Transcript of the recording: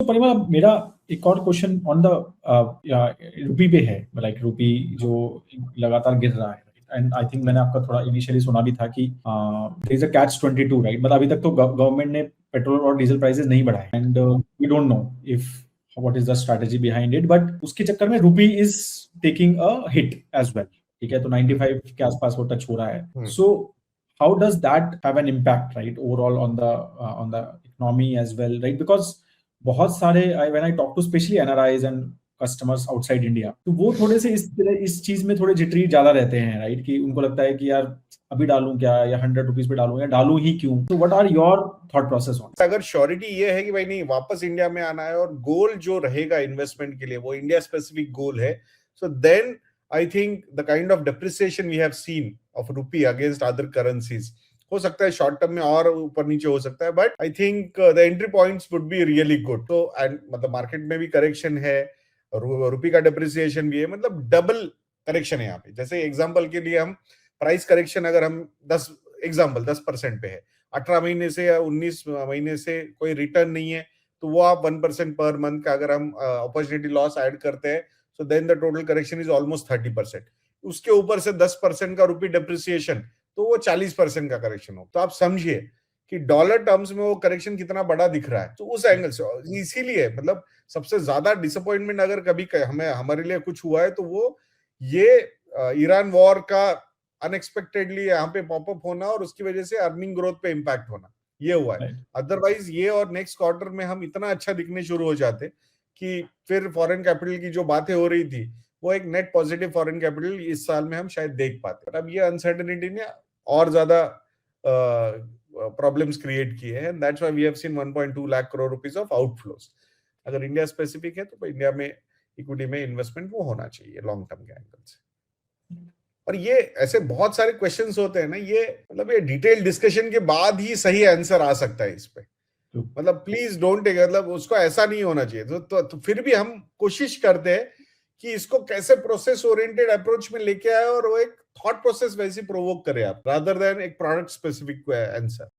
परिमल, मेरा एक और क्वेश्चन ऑन द रुपी पे है। लाइक रुपी जो लगातार गिर रहा है, एंड आई थिंक मैंने आपका थोड़ा इनिशियली सुना भी था कि there is a catch 22, right? मतलब अभी तक तो गवर्नमेंट ने पेट्रोल और डीजल प्राइसेस नहीं बढ़ाए, and we don't know if what is the strategy behind it, but उसके चक्कर में rupee is taking a hit as well. ठीक है, तो 95 के आसपास वो टच हो रहा है। सो how does that have an impact, right, overall on the economy as well, right? Because बहुत सारे when I talk to especially NRIs and customers outside India, तो वो थोड़े से इस चीज में थोड़े जिटरी ज्यादा रहते हैं, राइट? कि उनको लगता है कि यार अभी डालूं क्या, या 100 रुपीज पे डालूं, या डालूं ही क्यों? तो what are your thought process on? अगर श्योरिटी ये है कि भाई नहीं वापस इंडिया में आना है और गोल जो रहेगा इन्वेस्टमेंट के लिए वो इंडिया स्पेसिफिक गोल है, so then I think the kind of depreciation we have seen of rupee against other currencies हो सकता है शॉर्ट टर्म में और ऊपर नीचे हो सकता है, but I think the entry points would be really good. तो एंड मतलब मार्केट में भी करेक्शन है, रुपी का डिप्रिसिएशन भी है, मतलब डबल करेक्शन है यहाँ पे। जैसे एग्जांपल के लिए हम प्राइस करेक्शन अगर हम 10% पे है, 18 महीने से या 19 महीने से कोई रिटर्न नहीं है, तो वो आप 1% पर मंथ का अगर हम अपॉर्चुनिटी लॉस ऐड करते हैं, so then the total correction is almost 30%। उसके ऊपर से 10% का रुपी डिप्रिसिएशन, तो वो 40% का करेक्शन हो। तो आप समझिए कि डॉलर टर्म्स में वो करेक्शन कितना बड़ा दिख रहा है। तो उस एंगल से इसीलिए मतलब सबसे ज्यादा डिसअपॉइंटमेंट अगर कभी हमें हमारे लिए कुछ हुआ है तो वो ये ईरान वॉर का अनएक्सपेक्टेडली यहाँ पे पॉपअप होना और उसकी वजह से अर्निंग ग्रोथ पे इम्पैक्ट होना, ये हुआ है। अदरवाइज ये और नेक्स्ट क्वार्टर में हम इतना अच्छा दिखने शुरू हो जाते कि फिर फॉरेन कैपिटल की जो बातें हो रही थी वो एक नेट पॉजिटिव फॉरेन कैपिटल इस साल में हम शायद देख पाते। अब ये अनसर्टेनिटी ने और ज्यादा प्रॉब्लम्स क्रिएट किए हैं, that's why we have seen 1.2 lakh crore rupees of outflows. अगर इंडिया स्पेसिफिक है तो इंडिया में इक्विटी में इन्वेस्टमेंट वो होना चाहिए लॉन्ग टर्म के एंगल से। और ये ऐसे बहुत सारे क्वेश्चंस होते हैं ना, ये मतलब ये डिटेल डिस्कशन के बाद ही सही आंसर आ सकता है इस पे। मतलब प्लीज डोंट टेक, मतलब उसको ऐसा नहीं होना चाहिए। तो फिर भी हम कोशिश करते हैं कि इसको कैसे प्रोसेस ओरिएंटेड अप्रोच में लेके आए और वो एक थॉट प्रोसेस वैसी प्रोवोक करे आप, रादर देन एक प्रोडक्ट स्पेसिफिक आंसर।